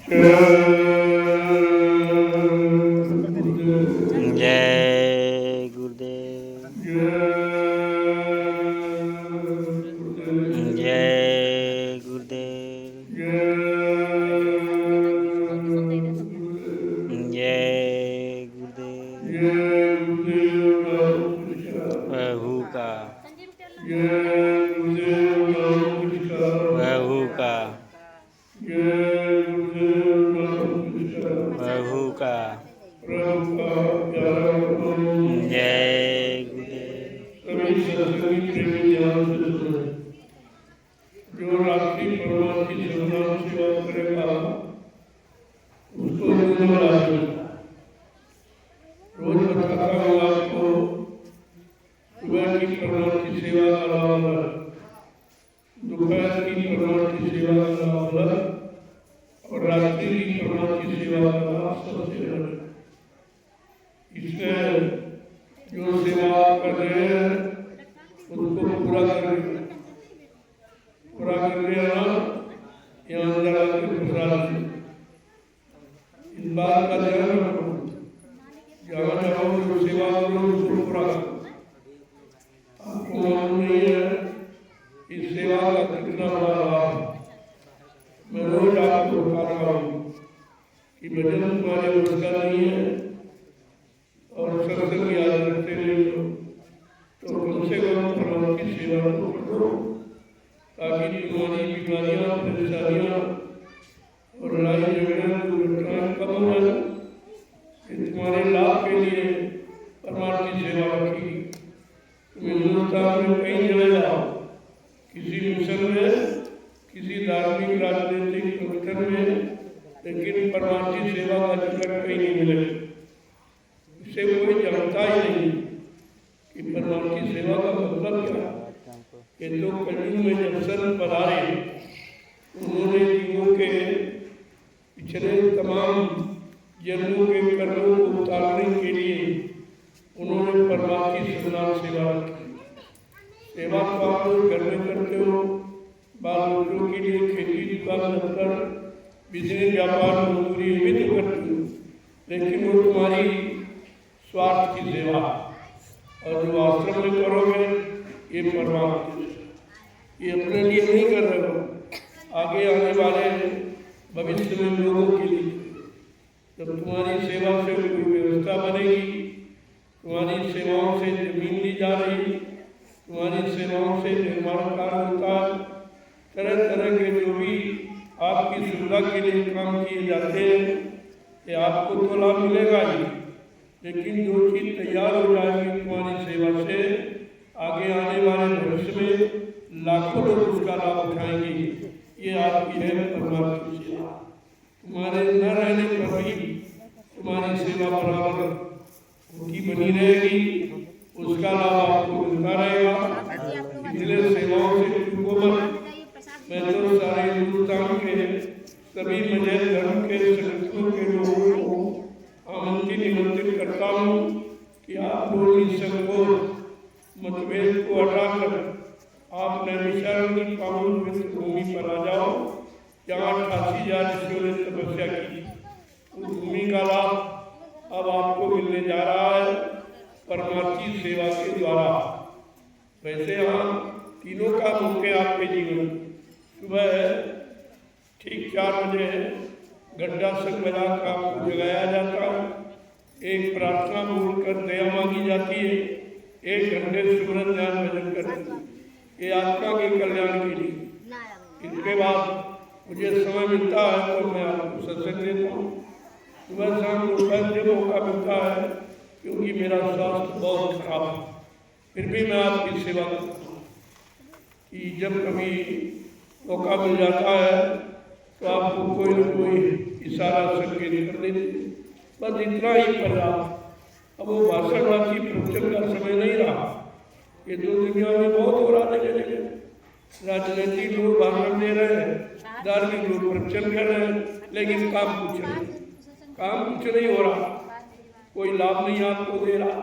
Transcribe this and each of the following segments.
जय गुरुदेव। जय गुरुदेव। जय गुरुदेव। प्रभु का प्रभु का प्रभु का जय गुरुदेव। जो रात्रि भगवान की सन्मान सेवा करेगा उसको दोनों राशि रोज बताता हूँ आपको। सुबह की भगवान की सेवा का लाभ है, दोपहर की भगवान की सेवा का लाभ है और रात्रि की भगवान की सेवा का लाभ सबसे है। इससे जो सेवा आप कर रहे हैं उसको पूरा करके आना यहाँ अंदर आके प्रसाद इस बात का ध्यान रखो। जहाँ जाओ जो सेवा करो उसको पूरा करो। आपको मालूम नहीं है इस सेवा का कितना बड़ा लाभ। मैं रोज आपको बता रहा हूँ कि भजन तुम्हारे बस का नहीं है और सत्संग की आदत रखते नहीं हो तो कम से कम भगवान की सेवा तो करो ताकि तुम्हारी बीमारियां परेशानियां और लड़ाई झगड़े दुर्घटनाएं कम हो जाए। तुम्हारे लाभ के लिए परमात्मा की सेवा रखी। तुम हिंदुस्तान में कहीं चले जाओ, किसी मिशन में, किसी धार्मिक राजनीतिक संगठन में, लेकिन परमात्मा की सेवा का जिक्र कहीं नहीं मिलेगा। इसे कोई जानता ही नहीं कि परमात्मा की सेवा का मतलब क्या है। कि जो कलयुग में जब संत पधारे उन्होंने जीवों के पिछले तमाम जन्मों के कर्मों को उतारने के लिए उन्होंने परमात्मा की सन्मान सेवा की। सेवा तो आप लोग घर में करते हो, बाल बच्चों के लिए खेती दुकान दफ्तर बिजनेस व्यापार मजदूरी भी तो करते हो, लेकिन वो तुम्हारी स्वार्थ की सेवा। और जो आश्रम में करोगे ये परमात्मा ये अपने लिए नहीं कर रहे हो, आगे आने वाले भविष्य में लोगों के लिए। जब तुम्हारी सेवा से कोई व्यवस्था बनेगी, तुम्हारी सेवाओं से जमीन ली जा रही, तुम्हारी सेवाओं से निर्माण कार्य होता है, तरह तरह के जो भी आपकी सुविधा के लिए काम किए जाते हैं, ये आपको तो लाभ मिलेगा ही, लेकिन जो चीज़ तैयार हो जाएगी तुम्हारी सेवा से, आगे आने वाले भविष्य में लाखों लोग उसका लाभ उठाएंगे। ये आपकी है परमात्मा की सेवा। तुम्हारे न रहने पर भी तुम्हारी सेवा बराबर उनकी बनी रहेगी, उसका लाभ आपको मिलता रहेगा। इसलिए सेवाओं से चूको मत। मैं तो सारे हिंदुस्तान के सभी मजहब धर्म के संगठनों के लोगों को आमंत्रित करता हूँ कि आप लोग निसंकोच मतभेद को हटाकर आप नैमिषारण्य की पावन पवित्र भूमि पर आ जाओ, जहाँ 88,000 ऋषियों ने तपस्या की। उस भूमि का लाभ अब आपको मिलने जा रहा है परमात्मा की सेवा के द्वारा। वैसे यहाँ तीनों का मुख्य आपके जीवन सुबह ठीक 4 बजे गड्ढा संग बजा कर आपको जगाया जाता है। एक प्रार्थना बोलकर दया मांगी जाती है, 1 घंटे सुमरन ध्यान भजन करते ये आत्मा के कल्याण के लिए। इसके बाद मुझे समय मिलता है तो मैं आपको सत्संग देता हूँ। सुबह शाम दोपहर जब मौका मिलता है, क्योंकि मेरा स्वास्थ्य बहुत खराब है, फिर भी मैं आपकी सेवा करता हूँ कि जब कभी मौका मिल जाता है तो आपको कोई न कोई इशारा संकेत कर देते, बस इतना ही पर्याप्त। अब वो भाषणबाजी प्रवचन का समय नहीं रहा। ये तो दुनिया में बहुत हो रहा है, राजनीतिक लोग भाषण दे रहे हैं, धार्मिक लोग प्रवचन कर रहे हैं, लेकिन काम कुछ नहीं हो रहा। कोई लाभ नहीं आपको दे रहा,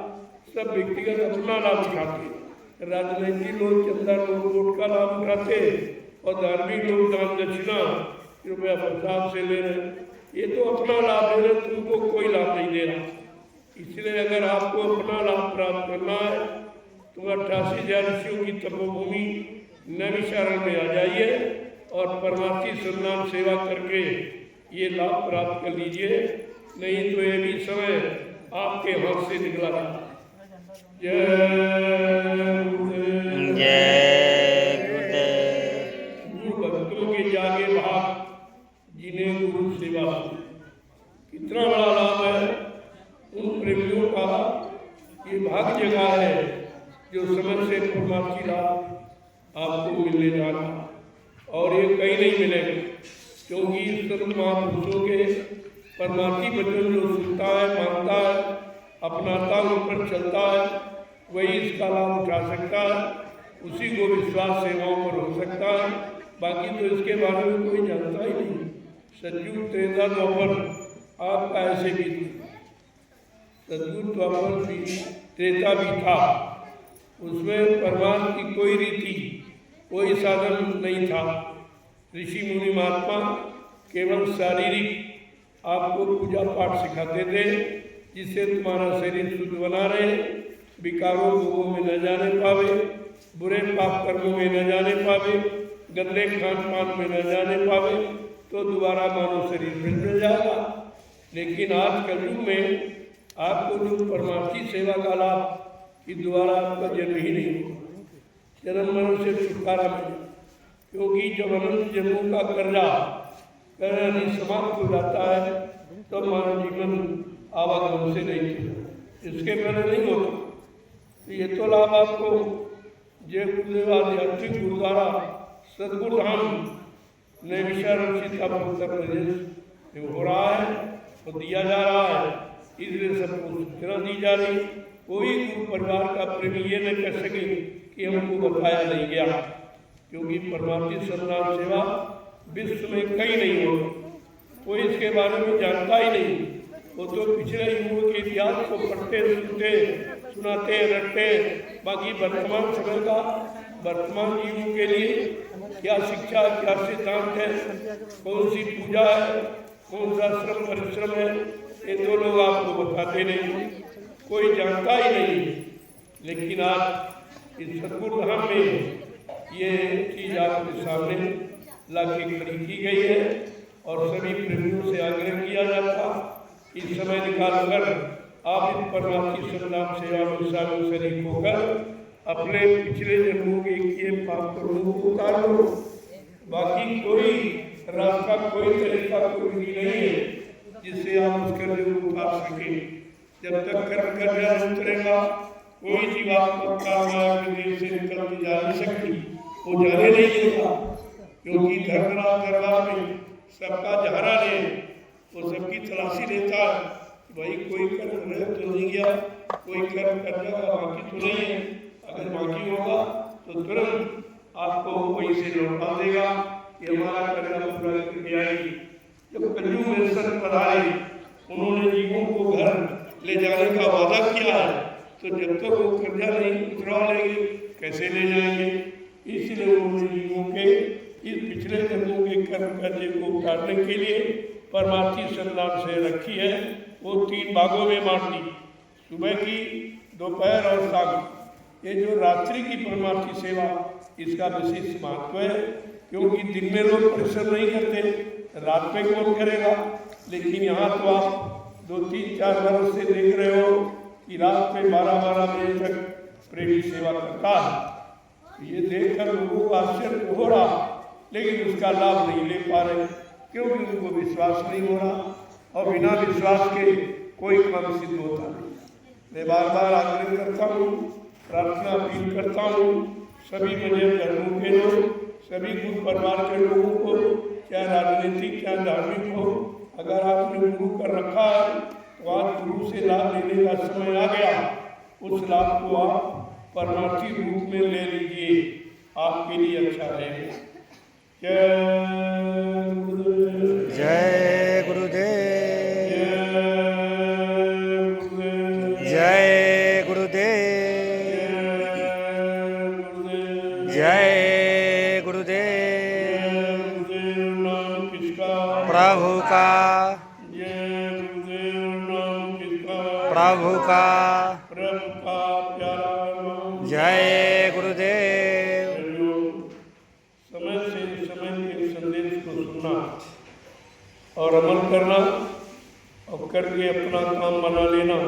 सब व्यक्तिगत अपना लाभ उठाते। राजनीतिक लोग चंदा लोग वोट का लाभ उठाते और धार्मिक लोग दान दक्षिणा रुपया प्रसाद से ले रहे, ये तो अपना लाभ ले रहे, तुमको कोई लाभ नहीं दे रहा। इसलिए अगर आपको अपना लाभ प्राप्त करना है तो 88,000 ऋषियों की तपोभूमि नैमिषारण्य में आ जाइए और परमार्थी सन्नाम सेवा करके ये लाभ प्राप्त कर लीजिए, नहीं तो ये भी समय आपके हाथ से निकला था। जय गुरुदेव। जय गुरुदेव। गुरु भक्तों के जागे भाग, जिन्हें गुरु सेवा, कितना बड़ा लाभ है उन प्रेमियों का। ये भाग्य जगह है जो समय से परमार्थी लाभ आपको मिलने जाना, और ये कहीं नहीं मिलेगा, क्योंकि संत महापुरुषों के परमार्थी वचन जो सुनता है, मानता है, अपनाता है, ऊपर चलता है, वही इसका लाभ उठा सकता है, उसी को विश्वास सेवाओं पर हो सकता है। बाकी तो इसके बारे में कोई जानता ही नहीं। सतयुग त्रेता द्वापर आपका ऐसे भी, सतयुग द्वापर भी, त्रेता भी था, उसमें परमात्मा की कोई रीति, कोई साधन नहीं था। ऋषि मुनि महात्मा केवल शारीरिक आपको पूजा पाठ सिखाते थे, जिससे तुम्हारा शरीर शुद्ध बना रहे, विकारों भोगों में न जाने पावे, बुरे पाप कर्मों में न जाने पावे, गंदे खान पान में न जाने पावे, तो दोबारा मानव शरीर फिर मिल जाएगा। लेकिन आज कलयुग में आपको जो परमार्थी सेवा का लाभ कि दोबारा आपका जन्म ही नहीं होगा, जन्म मरण से छुटकारा मिले, क्योंकि जब अनंत जन्मों का कर्जा करनी समाप्त हो जाता है तो मानव जीवन आवागमन से नहीं होता, इसके पहले नहीं होता। तो ये तो लाभ आपको जय गुरुदेव आध्यात्मिक गुरुद्वारा सदगुरु धाम नैमिषारण्य सीतापुर उत्तर प्रदेश में हो रहा है और दिया जा रहा है, इसलिए सबको सूचना दी जा रही। कोई गुरु परिवार का प्रेमी ये नहीं कर सके कि हमको बताया नहीं गया, क्योंकि परमार्थी सन्नाम सेवा विश्व में कहीं नहीं होती, कोई इसके बारे में जानता ही नहीं। वो तो पिछले युगों के इतिहास को पढ़ते सुनते सुनाते रटते, बाकी वर्तमान समय का वर्तमान युग के लिए क्या शिक्षा, क्या सिद्धांत है, कौन सी पूजा है, कौन सा श्रम परिश्रम है, ये तो लोग आपको बताते नहीं, कोई जानता ही नहीं। लेकिन आज इस सदगुरु धाम में ये चीज आपके सामने लाके खड़ी की गई है, और सभी प्रेमियों से आग्रह किया जाता इस समय निकाल कर आप इन परमार्थी सन्नाम सेवा में शामिल शरीक होकर अपने पिछले जन्मों के किए पाप कर्मों को उतार लो। बाकी कोई रास्ता, कोई तरीका, कोई विधि नहीं है जिससे आप उस कर्ज को उतार सके। जब तक कर्जा उतरेगा कोई जीवात्मा कामया के देश से निकल के जा नहीं सकती, वो जाने नहीं देगा, क्योंकि धर्मराज दरबार में सबका जहरा ले, वो सबकी तलाशी लेता है। भाई कोई कर्म रह तो नहीं गया, कोई कर्म करने का बाकी तो नहीं है, अगर बाकी होगा तो तुरंत आपको वहीं से लौटा देगा कि हमारा कर्जा पूरा करके आएगी। जब कलयुग में संत पधारे, उन्होंने जीवों को घर ले जाने का वादा किया है, तो जब तक वो कर्जा नहीं उतरवा लेंगे कैसे ले जाएंगे। इसलिए उन्होंने जीवों के इस पिछले जन्मों के कर्म कर्जे को उतारने के लिए परमार्थी सन्नाम से रखी है, वो 3 भागों में बांट दी, सुबह की, दोपहर और शाम। ये जो रात्रि की परमार्थी सेवा, इसका विशेष महत्व है, क्योंकि दिन में लोग परिश्रम नहीं करते, रात में कौन करेगा। लेकिन यहाँ तो आप 2-3-4 वर्ष से देख रहे हो कि रात में 12-12 बजे तक प्रेमी सेवा करता है। ये देखकर लोगों को आश्चर्य हो रहा, लेकिन उसका लाभ नहीं ले पा रहे, क्योंकि उनको विश्वास नहीं हो रहा, और बिना विश्वास के कोई काम सिद्ध होता नहीं। मैं बार बार आग्रह करता हूँ, प्रार्थना अपील करता हूँ सभी मजहब धर्मों के लोग, सभी गुरु परिवार के लोगों को, चाहे राजनीतिक चाहे धार्मिक हो, अगर आपने गुरु कर रखा है तो आज गुरु से लाभ लेने का समय आ गया। उस लाभ को आप परमार्थी रूप में ले लीजिए, आपके लिए अच्छा रहेगा। जय गुरुदेव। जय गुरुदेव। जय गुरुदेव। जय गुरुदेव। नाम किसका किसका, प्रभु का, जय गुरुदेव नाम किसका, प्रभु का, प्रभु का प्यारा नाम। जय गुरुदेव। समय से समय के संदेश को सुनना और अमल करना और करके अपना काम बना लेना,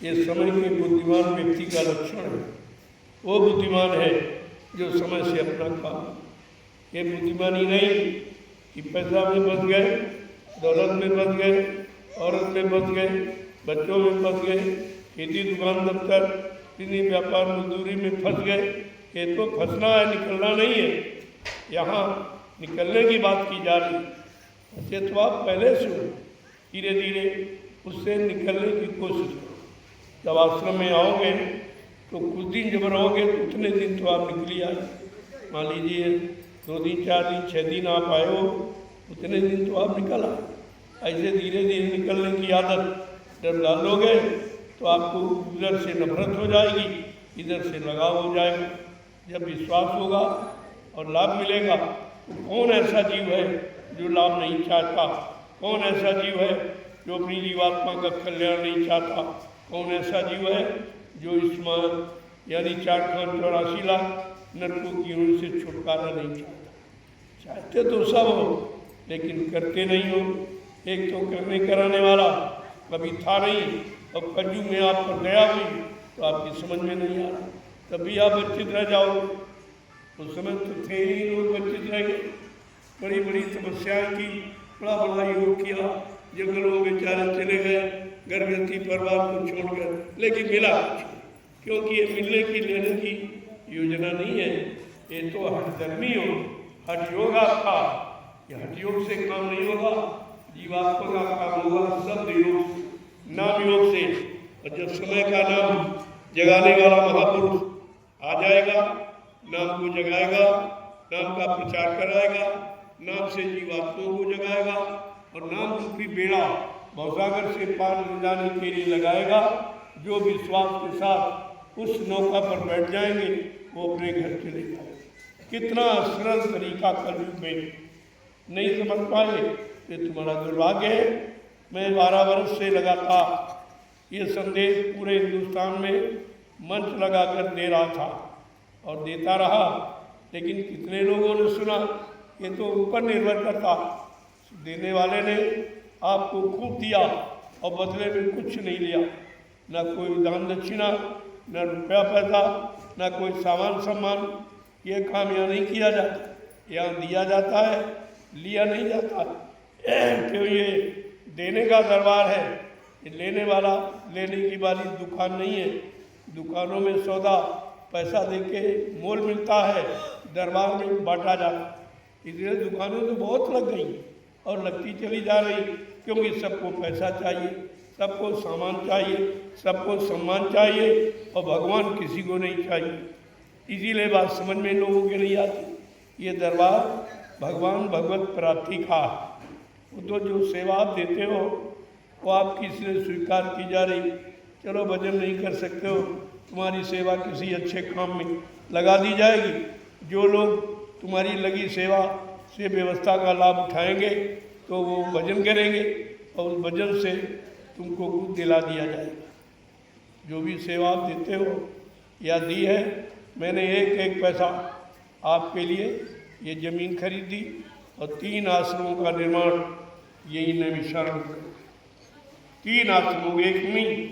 ये समय के बुद्धिमान व्यक्ति का लक्षण है। वो बुद्धिमान है जो समय से अपना काम, ये बुद्धिमानी नहीं कि पैसा में बच गए, दौलत में बच गए, औरत में बच गए, बच्चों में बच गए, खेती दुकान दफ्तर किसी व्यापार मजदूरी में फंस गए। ये तो फंसना है, निकलना नहीं है। यहाँ निकलने की बात की जा रही है। तो आप पहले से धीरे धीरे उससे निकलने की कोशिश करो। जब आश्रम में आओगे तो कुछ दिन जब रहोगे तो उतने दिन तो आप निकली आए। मान लीजिए 2 दिन 4 दिन 6 दिन आप आए हो, उतने दिन तो आप निकल आए। ऐसे धीरे धीरे निकलने की आदत जब डालोगे तो आपको उधर से नफरत हो जाएगी, इधर से लगाव हो जाएगा। जब विश्वास होगा और लाभ मिलेगा तो कौन ऐसा जीव है जो लाभ नहीं चाहता? कौन ऐसा जीव है जो अपनी जीवात्मा का कल्याण नहीं चाहता? कौन ऐसा जीव है जो इसमें यानी 4,84 लाख नरकों की ओर से छुटकारा नहीं चाहता? चाहते तो सब हो लेकिन करते नहीं हो। एक तो करने कराने वाला कभी था नहीं, और कलयुग में आप पर दया हुई तो आपकी समझ में नहीं आ रहा, तभी आप वंचित रह जाओ। उस समय तो थे ही लोग वंचित रह गए, बड़ी बड़ी समस्याएं की, बड़ा बड़ा योग किया, जंगलों में बेचारे चले गए गर्भवती परिवार को छोड़कर, लेकिन मिला कुछ, क्योंकि ये मिलने की लेने की योजना नहीं है। ये तो हठधर्मी हो, हठ योग आपका, ये हठ योग से काम नहीं होगा। जीवात्मा का काम होगा शब्द योग, नाम योग से। और जब समय का नाम जगाने वाला महापुरुष आ जाएगा, नाम को जगाएगा, नाम का प्रचार कराएगा, नाम से जीवात्माओं को जगाएगा और नाम रूपी बेड़ा भवसागर से पार ले जाने के लिए लगाएगा। जो विश्वास के साथ उस नौका पर बैठ जाएंगे वो अपने घर चले जाएंगे। कितना सरल तरीका कलयुग में नहीं समझ पाए, ये तुम्हारा दुर्भाग्य है। मैं 12 वर्ष से लगातार ये संदेश पूरे हिंदुस्तान में मंच लगाकर दे रहा था और देता रहा, लेकिन कितने लोगों ने सुना ये तो ऊपर निर्भर करता। देने वाले ने आपको खूब दिया और बदले में कुछ नहीं लिया, ना कोई दान दक्षिणा, ना रुपया पैसा, ना कोई सामान सम्मान। ये काम यहाँ नहीं किया जाता, यहाँ दिया जाता है, लिया नहीं जाता। क्यों? ये देने का दरबार है, लेने वाला लेने की वाली दुकान नहीं है। दुकानों में सौदा पैसा देके मोल मिलता है, दरबार में बांटा जाता। इसलिए दुकानें तो बहुत लग गई और लगती चली जा रही, क्योंकि सबको पैसा चाहिए, सबको सामान चाहिए, सबको सम्मान चाहिए और भगवान किसी को नहीं चाहिए। इसीलिए बात समझ में लोगों के नहीं आती। ये दरबार भगवान भगवत प्राप्ति का, तो जो सेवा आप देते हो वो आपकी इसलिए स्वीकार की जा रही। चलो भजन नहीं कर सकते हो, तुम्हारी सेवा किसी अच्छे काम में लगा दी जाएगी। जो लोग तुम्हारी लगी सेवा से व्यवस्था का लाभ उठाएंगे तो वो भजन करेंगे और उस भजन से तुमको कुछ दिला दिया जाएगा। जो भी सेवा आप देते हो या दी है, मैंने एक एक पैसा आपके लिए ये ज़मीन खरीदी और 3 आश्रमों का निर्माण यही नैमिषारण्य में। 3 आश्रमों, एक नहीं,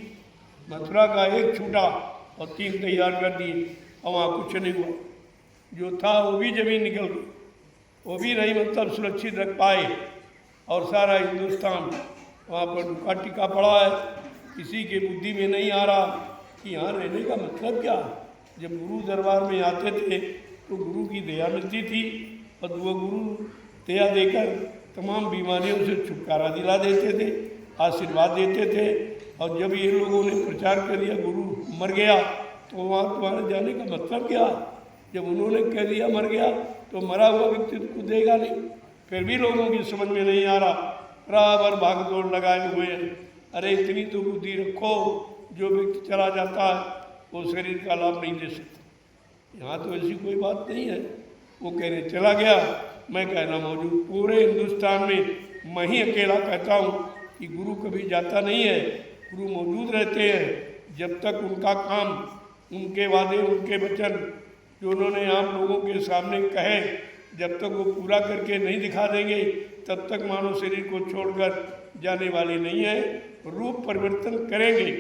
मथुरा का एक छूटा और 3 तैयार कर दिए और वहाँ कुछ नहीं हुआ। जो था वो भी ज़मीन निकल गई, वो भी नहीं मतलब सुरक्षित रख पाए। और सारा हिंदुस्तान वहाँ पर दुखा टिका पड़ा है। किसी के बुद्धि में नहीं आ रहा कि यहाँ रहने का मतलब क्या है। जब गुरु दरबार में आते थे तो गुरु की दया मिलती थी और वो गुरु दया देकर तमाम बीमारियों से छुटकारा दिला देते थे, आशीर्वाद देते थे। और जब ये लोगों ने प्रचार कर दिया गुरु मर गया, तो वहाँ तुम्हारे जाने का मतलब क्या? जब उन्होंने कह दिया मर गया तो मरा हुआ व्यक्ति को देगा नहीं। फिर भी लोगों की समझ में नहीं आ रहा, बराबर भाग दौड़ लगाए हुए हैं। अरे इतनी तो बुद्धि रखो, जो व्यक्ति चला जाता है वो शरीर का लाभ नहीं दे सकता। यहाँ तो ऐसी कोई बात नहीं है। वो कह रहे चला गया मैं कहना मौजूद पूरे हिंदुस्तान में मैं ही अकेला कहता हूँ कि गुरु कभी जाता नहीं है, गुरु मौजूद रहते हैं। जब तक उनका काम, उनके वादे, उनके वचन जो उन्होंने आप लोगों के सामने कहे, जब तक वो पूरा करके नहीं दिखा देंगे तब तक मानव शरीर को छोड़कर जाने वाले नहीं है। रूप परिवर्तन करेंगे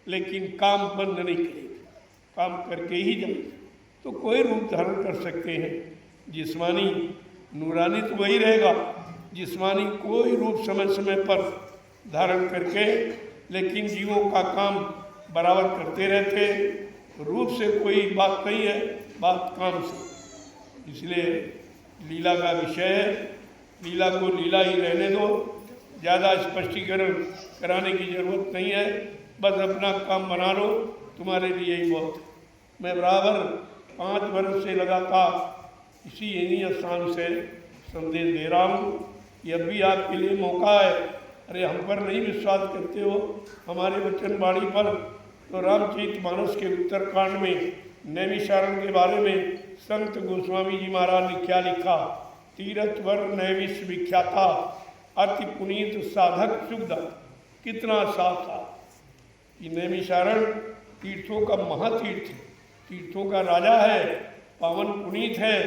लेकिन काम बंद नहीं करेंगे, काम करके ही जाएंगे। तो कोई रूप धारण कर सकते हैं, जिस्मानी नूरानी तो वही रहेगा। जिस्मानी कोई रूप समय समय पर धारण करके लेकिन जीवों का काम बराबर करते रहते। रूप से कोई बात नहीं है, बात काम से। इसलिए लीला का विषय है, लीला को लीला ही रहने दो, ज़्यादा स्पष्टीकरण कराने की ज़रूरत नहीं है। बस अपना काम बना लो, तुम्हारे लिए ही बहुत है। मैं बराबर 5 वर्ष से लगातार इसी इन्हीं स्थान से संदेश दे रहा हूँ। ये भी आपके लिए मौका है। अरे हम पर नहीं विश्वास करते हो, हमारे वचनवाणी पर, तो रामचरितमानस के उत्तरकांड में नैमिषारण्य के बारे में संत गोस्वामी जी महाराज ने क्या लिखा। तीरथ वर नैमिष विख्याता, अति पुनीत साधक सुखदा। कितना साफ साफ। ये नैमिषारण्य तीर्थों का महातीर्थ है, तीर्थों का राजा है, पावन पुनीत है।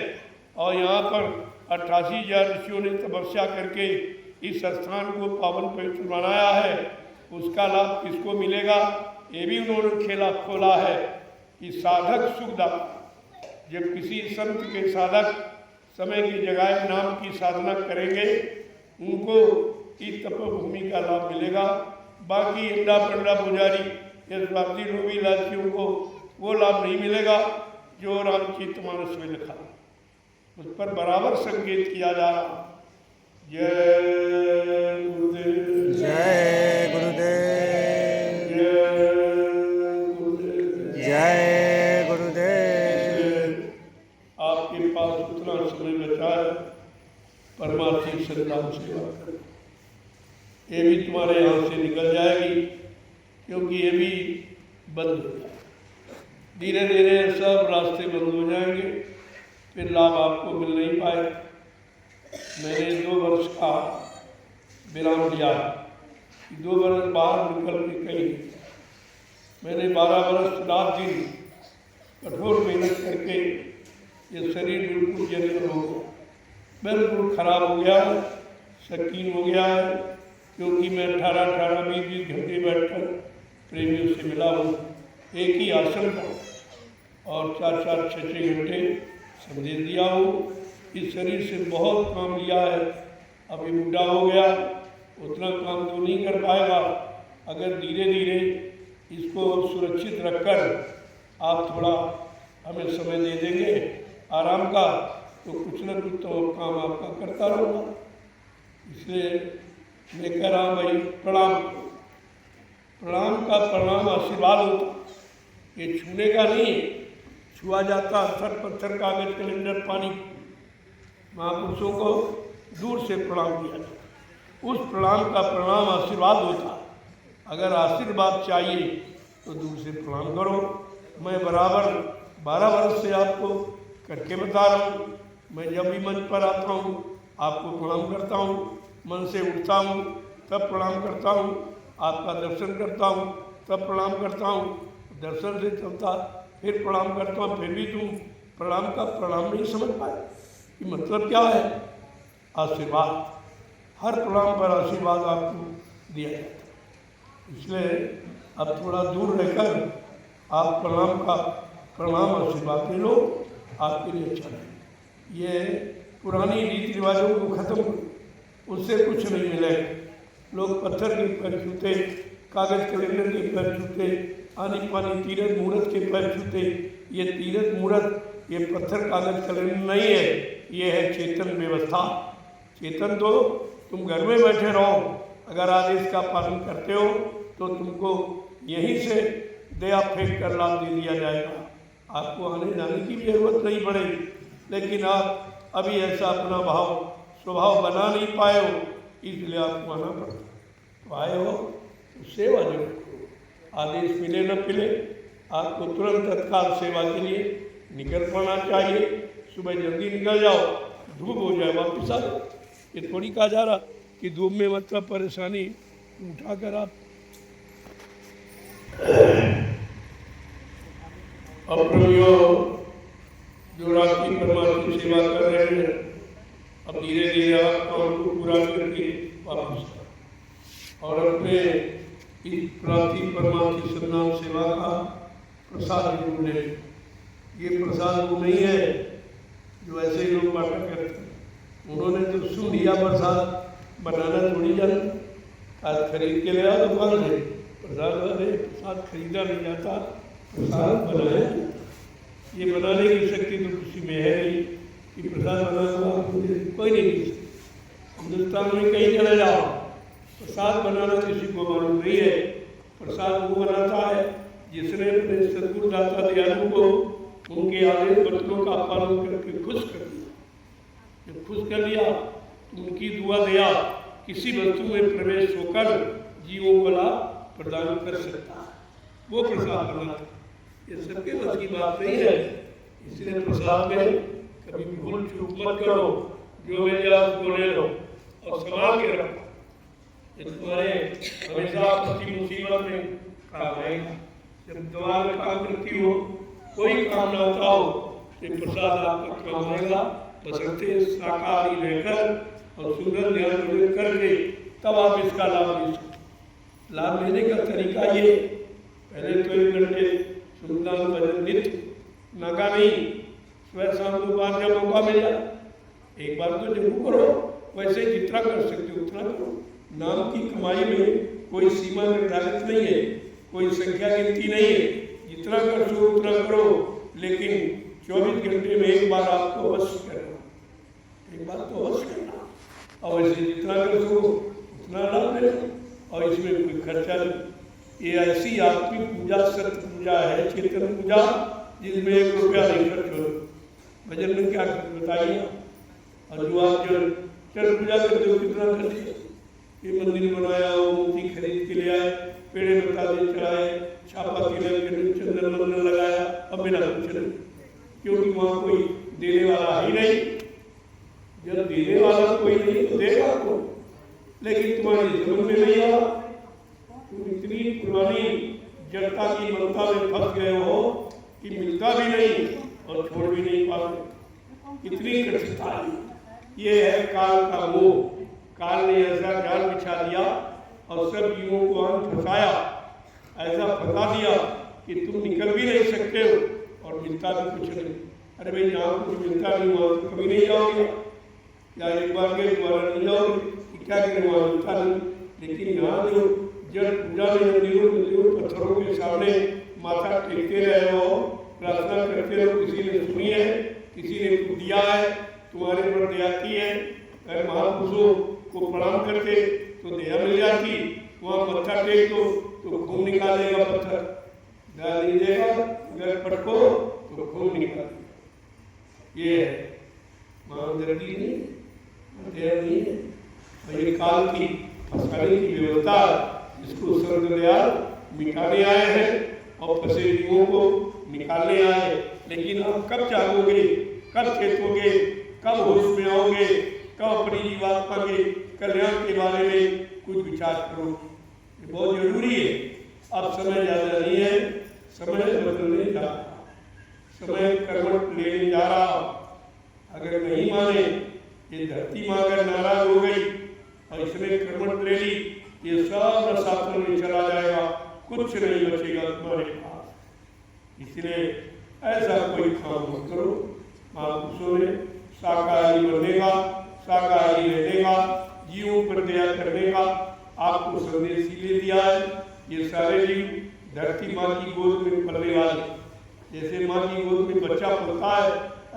और यहाँ पर 88,000 ऋषियों ने तपस्या करके इस स्थान को पावन पवित्र बनाया है। उसका लाभ किसको मिलेगा, ये भी उन्होंने खेला खोला है कि साधक सुखदाता। जब किसी संत के साधक समय की जगह नाम की साधना करेंगे, उनको इस तपोभूमि का लाभ मिलेगा। बाकी इंडा पंडा पुजारी या स्वार्थी लोभी लालचियों को वो लाभ नहीं मिलेगा जो रामचरितमानस में लिखा। उस पर बराबर संकेत किया जा रहा। जय गुरुदेव, जय गुरुदेव, जय गुरुदेव। आपके पास उतना समय बचा है, परमार्थी संतान सेवा करें। ये भी तुम्हारे यहाँ से निकल जाएगी, क्योंकि ये भी बंद हो जाएगा। धीरे धीरे सब रास्ते बंद हो जाएंगे, फिर लाभ आपको मिल नहीं पाए। मैंने 2 वर्ष का विराम लिया, 2 वर्ष बाहर निकल के कहीं। मैंने 12 वर्ष रात दिन कठोर मेहनत करके ये शरीर बिल्कुल जर्जर हो गया, बिल्कुल खराब हो गया, शकीन हो गया है। क्योंकि मैं 18-18, 20-20 घंटे बैठकर प्रेमियों से मिला हूँ एक ही आसन पर, और 4-4, 6-6 घंटे संदेश दिया हूँ। इस शरीर से बहुत काम लिया है। अभी बूढ़ा हो गया, उतना काम तो नहीं कर पाएगा। अगर धीरे धीरे इसको सुरक्षित रखकर आप थोड़ा हमें समय दे देंगे आराम का, तो कुछ न कुछ तो काम आपका करता रहूँगा। इसलिए मैं कह रहा भाई, प्रणाम। प्रणाम का प्रणाम आशीर्वाद होता, ये छूने का नहीं। छुआ जाता अक्षर पत्थर कागज कैलेंडर पानी, महापुरुषों को दूर से प्रणाम किया जाता। उस प्रणाम का प्रणाम आशीर्वाद होता। अगर आशीर्वाद चाहिए तो दूर से प्रणाम करो। मैं बराबर 12 वर्ष से आपको करके बता रहा हूँ। मैं जब भी मंच पर आता हूँ आपको प्रणाम करता हूँ, मन से उठता हूँ तब प्रणाम करता हूँ, आपका दर्शन करता हूँ तब प्रणाम करता हूँ, दर्शन से चलता फिर प्रणाम करता हूँ। फिर भी तुम प्रणाम का प्रणाम नहीं समझ पाए कि मतलब क्या है। आशीर्वाद, हर प्रणाम पर आशीर्वाद आपको दिया जाता है। इसलिए अब थोड़ा दूर रहकर आप प्रणाम का प्रणाम आशीर्वाद ले लो, आपके लिए अच्छा है। ये पुरानी रीति रिवाजों को खत्म करो, उससे कुछ नहीं मिलेगा। लोग पत्थर के पैर छूते, कागज कैलेंडर के पैर छूते, आनी पानी तीरथ मुहूर्त के पैर छूते। ये तीरथ मुहूर्त, ये पत्थर कागज कैलेंडर नहीं है, ये है चेतन व्यवस्था। चेतन तो तुम घर में बैठे रहो, अगर आदेश का पालन करते हो तो तुमको यहीं से दया फेंक कर लाभ दे दिया जाएगा। आपको आने जाने की भी जरूरत नहीं पड़ेगी। लेकिन आप अभी ऐसा अपना स्वभाव बना नहीं पाए हो, इसलिए आपको आना पड़ता। तो आए हो तो सेवा जरूर करो। आदेश मिले न मिले, आपको तुरंत तत्काल सेवा के लिए निकल पड़ना चाहिए। सुबह जल्दी निकल जाओ, धूप हो जाए वापस आ जाओ। ये थोड़ी कहा जा रहा कि धूप में मतलब परेशानी उठाकर आप अप्रमियो जो रात्रि परमात्मा की सेवा कर रहे हैं, अब धीरे धीरे आप काम को पूरा करके वापस आओ और अपने इस रात्रि परमात्मा की सन्नाम सेवा का प्रसाद जरूर लें। ये प्रसाद वो नहीं है जो ऐसे ही लोग बांटा करते हैं। उन्होंने तो सुन लिया प्रसाद बनाना थोड़ी जाना, आज खरीद के ले आओ दुकान से प्रसाद। अरे प्रसाद खरीदा नहीं जाता, प्रसाद बनाए। ये बनाने की शक्ति तो किसी में है नहीं कि प्रसाद बनाना कोई नहीं कर सकता। हिंदुस्तान में कहीं चले जाओ, प्रसाद बनाना किसी को मालूम नहीं है। प्रसाद वो बनाता है जिसने अपने सद्गुरु दाता दयालु को उनके आदेश वचनों का पालन करके खुश कर दिया। जब खुश कर दिया तो उनकी दुआ दया किसी वस्तु में प्रवेश होकर जीवों को लाभ प्रदान कर सकता है, वो प्रसाद बनाता है। ये सबके बस की बात नहीं है, इसलिए प्रसाद में कभी भूल चूक मत करो। जो मिल जाए उसको ले लो और संभाल के रखो। तुम्हारे हमेशा आपकी मुसीबत में काम आएगा। जब दवा में काम करती हो, कोई काम ना होता हो, तो प्रसाद आपका काम आएगा। बसंते शाकाहारी रहकर और सुंदर ध्यान करके तब आप इसका लाभ ले सकते। लाभ लेने का तरीका ये, पहले तो 1 घंटे सुंदर भजन नित्य नागा नहीं, सुबह शाम को 5 जब मौका मिल जाए एक बार तो जरूर करो। वैसे जितना कर सकते हो उतना करो। नाम की कमाई में कोई सीमा निर्धारित नहीं है, कोई संख्या गिनती नहीं है। जितना कर सो उतना करो, लेकिन 24 घंटे में एक बार आपको अवश्य करना, एक बार तो अवश्य करना। और वैसे जितना कर सो उतना लाभ लेना, और इसमें कोई खर्चा नहीं। ये ऐसी आत्मिक पूजा, सत्य पूजा है, चेतन पूजा, जिसमें 1 रुपया नहीं खर्च हो। भजन में क्या खर्च बताइए। और जो आप चल पूजा करते हो कितना खर्च, ये मंदिर बनाया, वो मूर्ति खरीद के ले आए, पेड़े बताते चढ़ाए, छापा तिलक चंदन मंदन लगाया, अब बिना कुछ नहीं, क्योंकि वहाँ कोई देने वाला ही नहीं। जब देने वाला कोई नहीं तो देगा आपको, लेकिन तुम्हारी समझ में नहीं आ, तुम इतनी पुरानी जड़ता की ममता में फंस गए हो कि मिलता भी नहीं और छोड़ भी नहीं पाते। इतनी कठिनता है। ये है काल का मोह। काल ने ऐसा जाल बिछा दिया और सब जीवों को अंत फंसाया, ऐसा फंसा दिया कि तुम निकल भी नहीं सकते हो और मिलता भी कुछ नहीं। अरे भाई, जहाँ कुछ मिलता नहीं वहाँ तो कभी नहीं जाओगे, या एक बार गए दोबारा नहीं जाओगे, क्या करें, वहाँ मिलता नहीं। लेकिन यहाँ जो जड़ पूजा में मंदिरों पत्थरों के सामने माथा टेकते रहे हो, प्रार्थना करते रहो, किसी ने सुनी है, किसी ने दिया है, तुम्हारे पर दया की है। अगर महापुरुषों को प्रणाम करते तो दया मिल जाती। वहाँ मत्था टेक दो तो खून निकालेगा पत्थर, दया नहीं देगा। अगर पटको तो खून निकालेगा। ये है मानदर्दी नहीं, दया नहीं है। और ये काल की फंसाने की व्यवस्था, इसको सर्वदयाल मिटाने आए हैं और फंसे जीवों को निकालने आए। लेकिन आप कब जागोगे, कब चेतोगे, कब होश में आओगे, कब अपनी जीवात्मा के कल्याण के बारे में कुछ विचार करो। ये बहुत जरूरी है। अब समय ज़्यादा नहीं है, समय बदलने जा रहा, समय करवट लेने जा रहा। अगर नहीं माने, ये धरती माँ अगर नाराज हो गई और इसने करवट ले ली, ये सब रसातल में चला जाएगा, कुछ नहीं बचेगा तुम्हारे पास। इसलिए ऐसा कोई काम मत करो। महापुरुषों ने शाकाहारी बनेगा, शाकाहारी रहेगा, जीवों पर दया करने का आपको संदेश ले दिया है। ये सारे जीव धरती माँ की गोद में पलने वाले, जैसे माँ की गोद में बच्चा पलता है,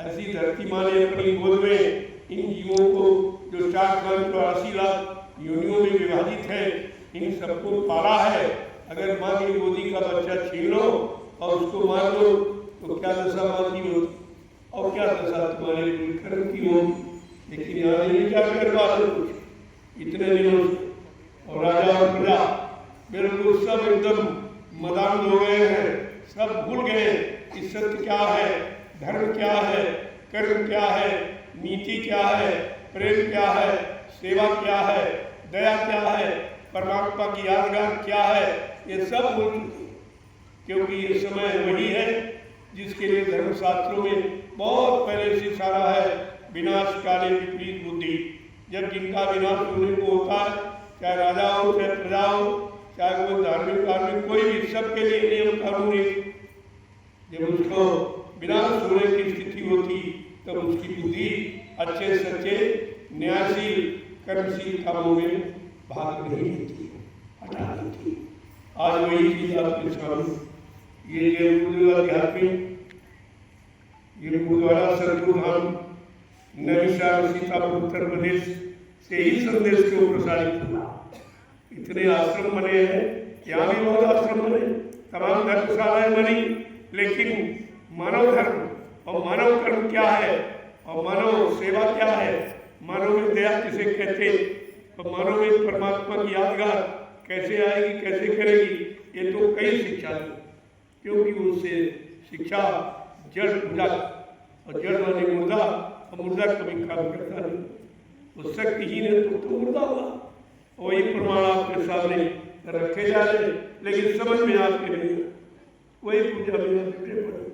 ऐसी धरती माँ ने अपनी गोद में इन जीवों को जो 4,84 लाख योनियों में विभाजित है, इन सबको पाला है। अगर माँ की गोदी का बच्चा छीन लो और उसको मार लो तो क्या दशा माँ की होगी, और क्या दशा तुम्हारे कर्म की होगी। लेकिन यहाँ नहीं क्या कर पाते कुछ इतने दिनों से। और राजा और प्रजा बिल्कुल सब एकदम मदान हो गए हैं, सब भूल गए कि सत्य क्या है, धर्म क्या है, कर्म क्या है, नीति क्या है, प्रेम क्या है, सेवा क्या है, दया क्या है, परमात्मा की यादगार क्या है, ये सब बोल चुके हैं। क्योंकि ये समय वही है जिसके लिए धर्मशास्त्रों में बहुत पहले से इशारा है, विनाश काले विपरीत बुद्धि। जब जिनका विनाश होने को होता है, चाहे राजा हो, चाहे प्रजा हो, चाहे कोई धार्मिक आदमी, कोई भी, सबके लिए नियम कानून एक। जब उसको विनाश होने की स्थिति होती तब उसकी बुद्धि अच्छे सच्चे न्यायशील कर्मशील कामों में भाग नहीं लेती, हटा देती। आज वही चीज आपके सामने, ये जो आध्यात्मिक ये गुरुद्वारा सरगुरुधाम नैनीताल सीतापुर उत्तर प्रदेश से ही संदेश को प्रसारित हुआ। इतने आश्रम बने हैं, यहाँ भी बहुत आश्रम बने, तमाम धर्मशालाएं बनी, लेकिन मानव धर्म और मानव कर्म क्या है और मानव सेवा क्या है, मानव में दया किसे कहते, और मानव में परमात्मा की यादगार कैसे आएगी, कैसे करेगी, ये तो कई शिक्षा है। क्योंकि उससे शिक्षा जड़ पूजा, और जड़ माने मुर्दा, और मुर्दा कभी काम करता नहीं, वो शक्तिहीन है तो मुर्दा हुआ। वही प्रमाण आपके सामने रखे जा रहे, लेकिन समझ में आपके नहीं, वही पूजा में पड़े।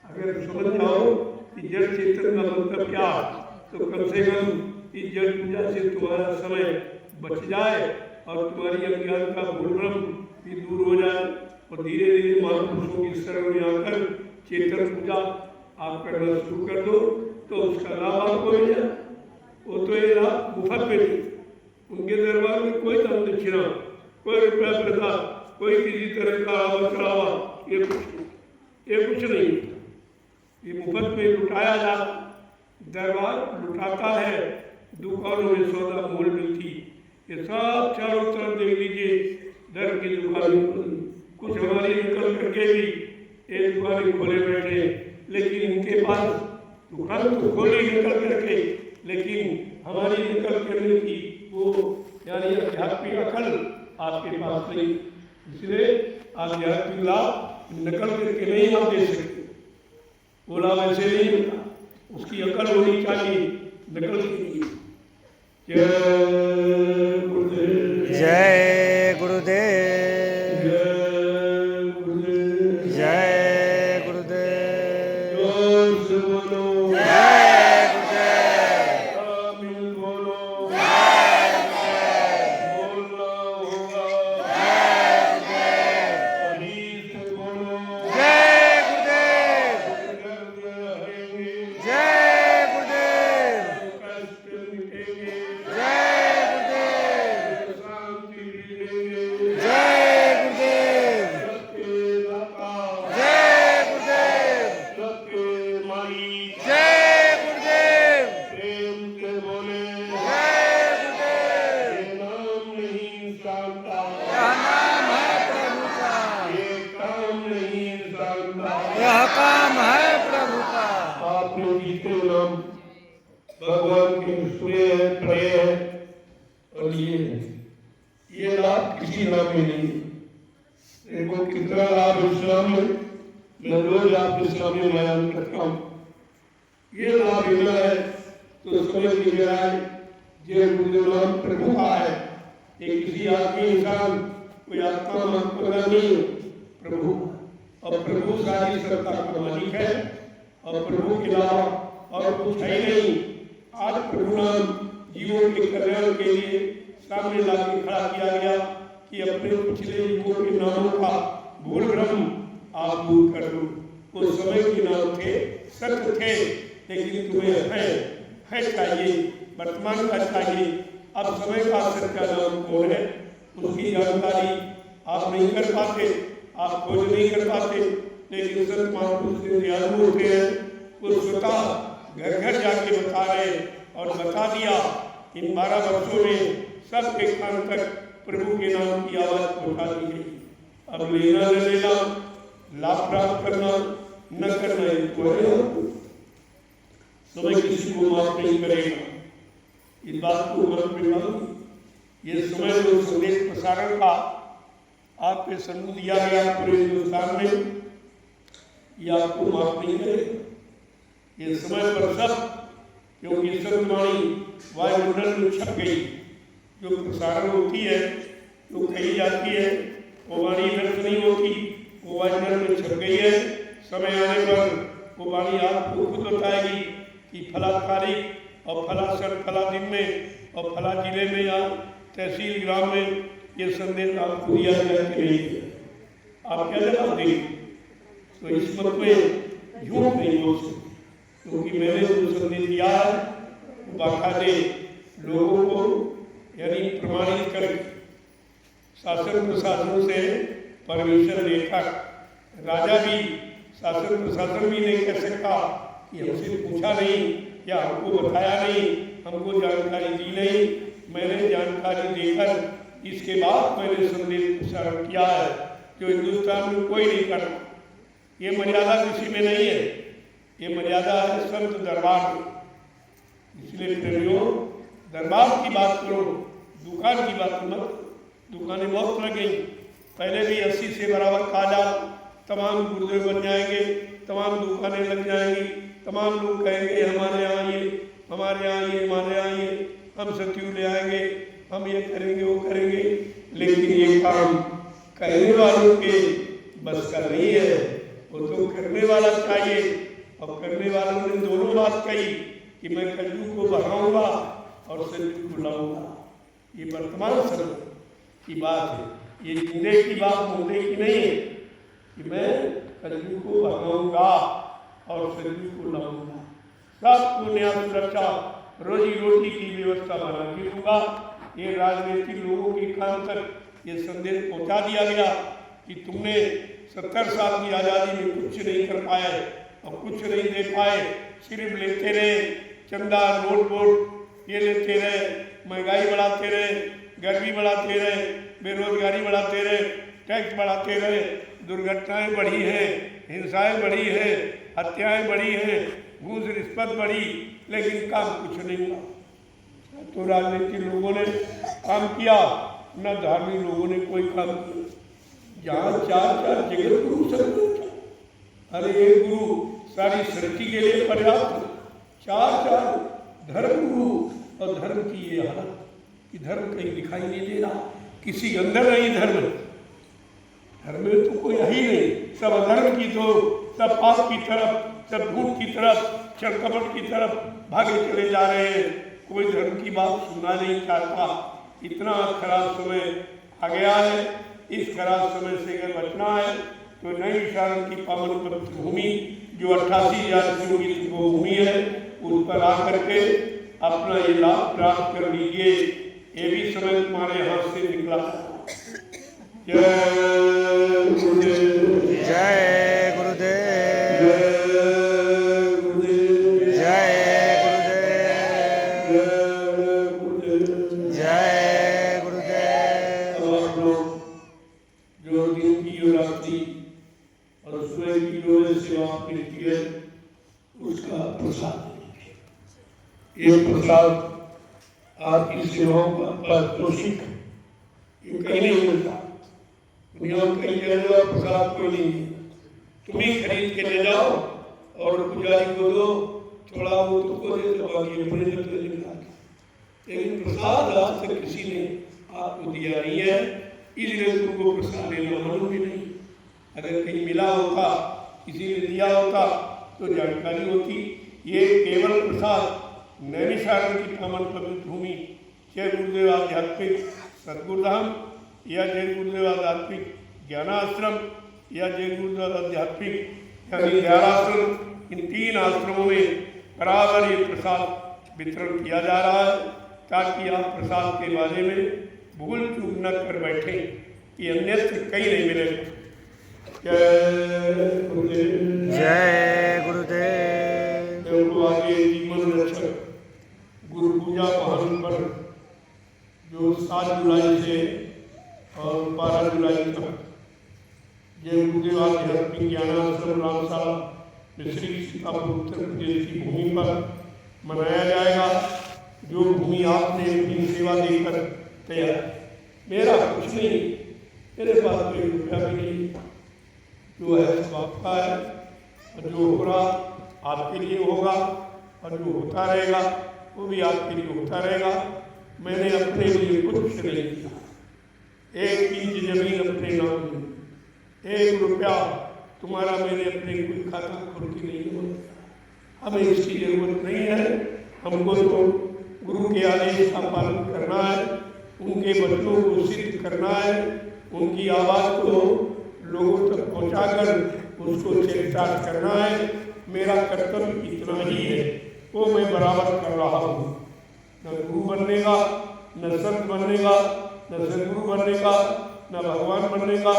अगर समझ जाओ कि जड़ चेतन का मतलब क्या, तो कम से कम इस जड़ पूजा से तुम्हारा समय बच जाए और तुम्हारी अज्ञान का भूल भ्रम भी दूर हो जाए, और धीरे धीरे महापुरुषों की शरण में आकर चेतन पूजा आप करना शुरू कर दो, तो उसका लाभ आपको मिल जाए। वो तो ये लाभ मुफ्त में नहीं, उनके दरबार में कोई दान दक्षिणा, कोई रुपया प्रदा, कोई किसी तरह का चढ़ावा, ये कुछ नहीं, ये मुफ्त में लुटाया जा। दरबार लुटाता है, दुकानों में सौदा मोल मिलती, ये सब चारों तरफ देख लीजिए, धर्म की दुकानें, कुछ हमारी निकल करके भी एक दुकान खोले बैठे, लेकिन इनके पास दुकान तो खोली निकल करके, लेकिन हमारी निकल करने की वो यानी आध्यात्मिक अकल आपके पास नहीं, इसलिए आध्यात्मिक लाभ नकल करके नहीं आप दे सकते। वो लाभ ऐसे नहीं होता, उसकी अकल होनी चाहिए, नकल की। जय गुरुदेव, जय गुरुदेव, जय गुरुदेव, जोर से बोलो जय गुरुदेव, आमीन बोलो, जय गुरुदेव, बोलना होगा, अभी से बोलो, जय गुरुदेव, दर्द हरेंगे, जय गुरुदेव, कष्ट मिटेंगे, जय गुरुदेव, शांति मिलेंगे, जय गुरुदेव, सबके दाता, जय गुरुदेव, सबके माई, जय गुरुदेव, प्रेम से बोले, जय गुरुदेव। ये नाम नहीं शांता, यह नाम है प्रभु का, ये काम नहीं शांता। यह काम है प्रभु का। आपने जीते नाम भगवान के सुने हैं, पढ़े हैं और ये लाभ किसी नाम में नहीं। देखो कितना लाभ इस्लाम में, मैं रोज आपके सामने बयान करता हूँ। ये लाभ मिला है तो समझ लीजिए ये गुरुदेव नाम प्रभु का है, ये किसी आदमी इंसान कोई आत्मा महात्मा नहीं, प्रभु, और प्रभु सारी सत्ता का मालिक है, और प्रभु के अलावा और कुछ है नहीं। आज प्रभु नाम जीवों के कल्याण के लिए सामने लाके खड़ा किया गया कि अपने पिछले युगों के नामों का भूल भ्रम आप दूर कर दो। वो समय के नाम थे, सत्य थे, लेकिन तुम्हें है चाहिए, वर्तमान का चाहिए। अब समय का सच्चा नाम कौन है, उसकी जानकारी आप नहीं कर पाते, आप खोज नहीं कर पाते, लेकिन संत महापुरुष जो दयालु होते हैं वो स्वतः घर घर जाके बता रहे, और बता दिया। इन 12 वर्षों में सबके कान तक प्रभु के नाम की आवाज पहुंचा दी गई। अब लेना न लेना, लाभ प्राप्त करना न करना, ये तो है, समय किसी को माफ नहीं करेगा। इस बात को मन में डालो। ये समय जो संदेश प्रसारण का आपके सम्मुख दिया गया पूरे हिंदुस्तान में, ये आपको माफ नहीं करेगा। ये समय पर सब क्योंकि सतवाणी वायुमंडल में छप गई। जो प्रसारण होती है, जो कही जाती है, वो वाणी व्यर्थ नहीं होती, वो वायुमंडल में छप गई है। समय आने पर वो वाणी आपको खुद बताएगी कि फला तारीख और फला सन फला दिन में और फला जिले में या तहसील ग्राम में ये संदेश आपको दिया गया कि नहीं दिया। आप क्या जवाब देंगे? तो इस मत में झूठ नहीं बोल सकते, क्योंकि मैंने जो संदेश दिया है वो बाकायदे लोगों को यानी प्रमाणित कर शासन प्रशासन से परमिशन लेकर, राजा भी शासन प्रशासन भी नहीं कर सकता कि हमसे पूछा नहीं या हमको बताया नहीं, हमको जानकारी दी नहीं। मैंने जानकारी देकर इसके बाद मैंने संदेश प्रसारण किया है, जो हिंदुस्तान में कोई नहीं करता। ये मर्यादा किसी में नहीं है, ये मर्यादा है संत दरबार में। इसलिए प्रेमियों, दरबार की बात करो, दुकान की बात मत। दुकानें बहुत लग गई, पहले भी 80 से बराबर काजा, तमाम गुरुदेव बन जाएंगे, तमाम दुकानें लग जाएंगी, तमाम लोग कहेंगे हमारे यहाँ ये, हमारे यहाँ ये, हमारे यहाँ ये, हम सत्यु ले आएंगे, हम ये करेंगे, वो करेंगे। लेकिन ये काम कहने वालों के बस का नहीं है, वो तो करने वाला चाहिए। और करने वालों ने दोनों बात कही कि मैं कलयुग को बढ़ाऊंगा और सत्यु को लाऊंगा। ये वर्तमान समय की बात है, ये जिंदे की बात मुद्दे की नहीं है कि मैं कलयुग को बढ़ाऊंगा और सत्यु को लाऊंगा। सबको न्याय सुरक्षा रोजी रोटी की व्यवस्था बना के दूंगा। ये राजनीतिक लोगों के कान तक ये संदेश पहुंचा दिया गया कि तुमने 70 साल की आज़ादी में कुछ नहीं कर पाए और कुछ नहीं दे पाए, सिर्फ लेते रहे, चंदा नोट वोट ये लेते रहे, महंगाई बढ़ाते रहे, गर्मी बढ़ाते रहे, बेरोजगारी बढ़ाते रहे, टैक्स बढ़ाते रहे, दुर्घटनाएं बढ़ी हैं, हिंसाएं बढ़ी हैं, हत्याएं बढ़ी हैं, घूस रिश्वत बढ़ी, लेकिन काम कुछ नहीं हुआ। तो राजनीतिक लोगों ने काम किया, न धार्मिक लोगों ने कोई काम किया। जहाँ 4 जगत गुरु सब, अरे एक गुरु सारी सृष्टि के लिए पर्याप्त, 4 धर्म गुरु और धर्म की ये हालत कि धर्म कहीं दिखाई नहीं दे रहा, किसी अंदर नहीं धर्म, धर्म में तो कोई है ही नहीं, सब अधर्म की तो, सब पाप की तरफ, सब झूठ की तरफ, चरकपट की तरफ भागे चले जा रहे हैं। कोई धर्म की बात सुनना नहीं चाहता। इतना खराब समय आ गया है, इस खराब समय से अगर बचना है तो नैमिषारण्य की पावन पवित्र भूमि जो 88,000 की भूमि है, उस पर आकर के अपना ये लाभ प्राप्त कर लीजिए। ये भी समय तुम्हारे हाथ से निकला। जय गुरुदेव, जय गुरुदेव, जय गुरुदेव, जय गुरुदेव। और लोग जो दिन की जो रात्रि और सुबह की जो सेवा आपने की है, उसका प्रसाद, ये प्रसाद आपकी सेवाओं का तोषिक ये कहीं नहीं मिलता। दुनिया में कहीं जगह प्रसाद कोई नहीं है, तुम ही खरीद के ले जाओ और पुजारी को दो, थोड़ा वो तुमको दे दो, बाकी अपने जब तक निकाल। लेकिन प्रसाद आज तक किसी ने आपको दिया नहीं है, इसलिए तुमको प्रसाद लेना मालूम भी नहीं। अगर कहीं मिला होता, किसी ने दिया होता तो जानकारी होती। ये केवल प्रसाद नैमिषारण्य की पावन पवित्र भूमि जय गुरुदेव आध्यात्मिक सदगुरुधाम या जय गुरुदेव आध्यात्मिक ज्ञानाश्रम या जय गुरुदेव आध्यात्मिक यानी ध्यानाश्रम, इन 3 आश्रमों में बराबर ये प्रसाद वितरण किया जा रहा है, ताकि आप प्रसाद के बारे में भूल चूक न कर बैठे कि अन्यत्र कहीं नहीं मिलेगा। जय गुरुदेव, जय गुरुदेव। आगे जीवन रक्षक गुरु पूजा महान पर जो 7 जुलाई से और 12 जुलाई तक जय गुरुदेव आध्यात्मिक ज्ञानाश्रम रामशाला मिश्री सीतापुर उत्तर प्रदेश की भूमि पर मनाया जाएगा। जो भूमि आपने अपनी सेवा देकर तैयार, मेरा कुछ नहीं, मेरे पास कोई रुपया भी नहीं, जो है सब आपका है और जो पूरा आपके लिए होगा और जो होता रहेगा वो भी आपके लिए होता रहेगा। मैंने अपने लिए कुछ नहीं किया, 1 इंच जमीन अपने नाम में, 1 रुपया तुम्हारा मैंने अपने कोई खाता खोल के नहीं दिया। हमें इसकी जरूरत नहीं है। हमको तो गुरु के आदेश का पालन करना है, उनके वचनों को सिद्ध करना है, उनकी आवाज़ को लोगों तक पहुंचाकर उसको चरितार्थ करना है। मेरा कर्तव्य इतना ही है, वो मैं बराबर कर रहा हूँ। न गुरु बनने का, न संत बनने का, न सदगुरु बनने का, न भगवान बनने का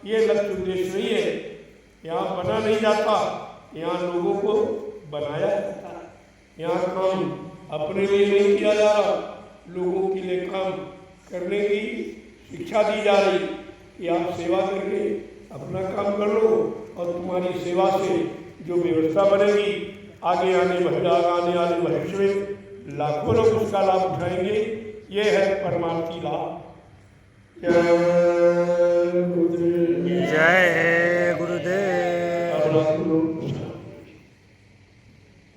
ये लक्ष्य उद्देश्य नहीं है। यहाँ बना नहीं जाता, यहाँ लोगों को बनाया जाता है। यहाँ काम अपने लिए नहीं किया जा रहा, लोगों के लिए काम करने की शिक्षा दी जा रही कि आप सेवा करके अपना काम कर लो और तुम्हारी सेवा से जो व्यवस्था बनेगी आगे आने वाले भविष्य में लाखों लोग उसका लाभ उठाएंगे। ये है परमार्थी लाभ। जय गुरुदेव।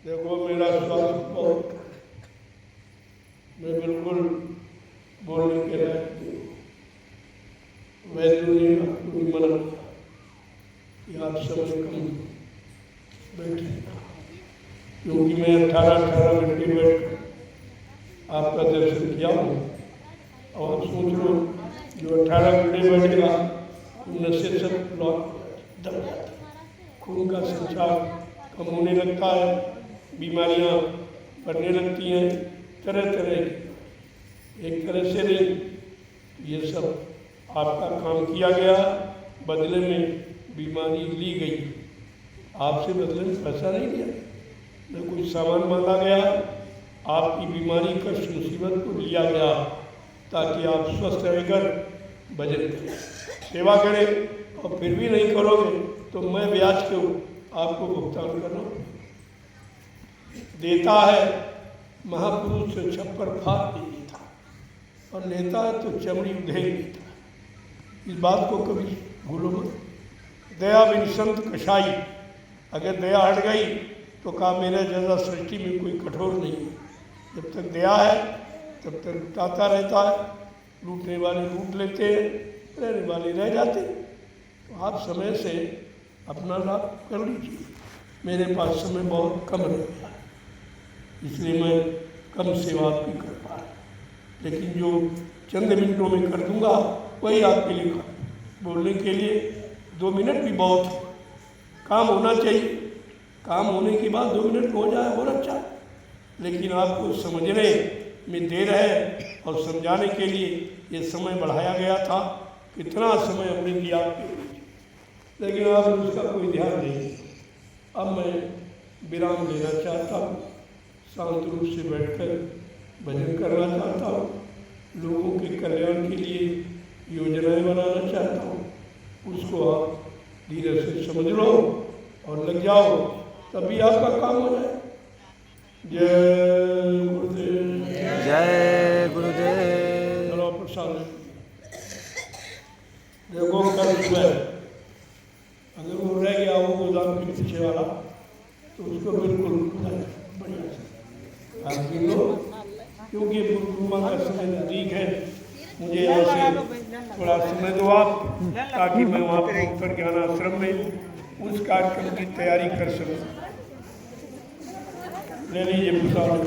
देखो मेरा स्वास्थ्य बहुत, मैं बिल्कुल बोलने के लायक नहीं। वैद्य ने अपनी मना कि आप समय कम बैठे, क्योंकि मैं 18 घंटे बैठ आपका दर्शन किया हूँ। और सोच लो जो 18 घंटे बैठेगा नशे सब ब्लॉक दब जाता, खून का संचार कम होने लगता है, बीमारियाँ बढ़ने लगती हैं तरह तरह की। एक तरह से नहीं, ये सब आपका काम किया गया, बदले में बीमारी ली गई। आपसे बदले में पैसा नहीं लिया, न कोई सामान मांगा गया, आपकी बीमारी कष्ट मुसीबत को लिया गया ताकि आप स्वस्थ रहकर भजन करें, सेवा करें। और फिर भी नहीं करोगे तो मैं ब्याज क्यों आपको भुगतान करना। देता है महापुरुष से छप्पर फाड़ नहीं देता, और लेता है तो चमड़ी उधेड़ लेता है। इस बात को कभी भूलो मत। दया बिन संत कसाई, अगर दया हट गई तो कहा मेरे जैसा सृष्टि में कोई कठोर नहीं है। जब तक दया है तब तक लुटाता रहता है, लूटने वाले लूट लेते हैं, रहने वाले रह जाते हैं। तो आप समय से अपना लाभ कर लीजिए। मेरे पास समय बहुत कम रह गया, इसलिए मैं कम सेवा आपकी कर पा रहा, लेकिन जो चंद मिनटों में कर दूंगा वही आपके लिए बोलने के लिए 2 मिनट भी बहुत है। काम होना चाहिए, काम होने के बाद 2 मिनट हो जाए और अच्छा, लेकिन आपको समझने में देर है और समझाने के लिए ये समय बढ़ाया गया था। कितना समय हमने दिया आपके लिए, लेकिन आपने उसका कोई ध्यान नहीं। अब मैं विराम लेना चाहता हूँ, शांत रूप से बैठकर भजन करना चाहता हूँ, लोगों के कल्याण के लिए योजनाएं बनाना चाहता हूँ। उसको आप धीरे से समझ लो और लग जाओ, तभी आपका काम हो जाए। जय गुरुदेव। जय गुरुदेव। चलो प्रसाद देखो, कल सुबह अगर वो रह गया वो गोदाम के पीछे वाला तो उसको बिल्कुल बढ़िया से आप गिन लो, क्योंकि गुरुमा का समय नजदीक है। मुझे यहाँ से थोड़ा समय दो आप, ताकि मैं वहाँ पर ऊपर ज्ञान आश्रम में उस कार्यक्रम की तैयारी कर सकूँ। ले लीजिए प्रसाद।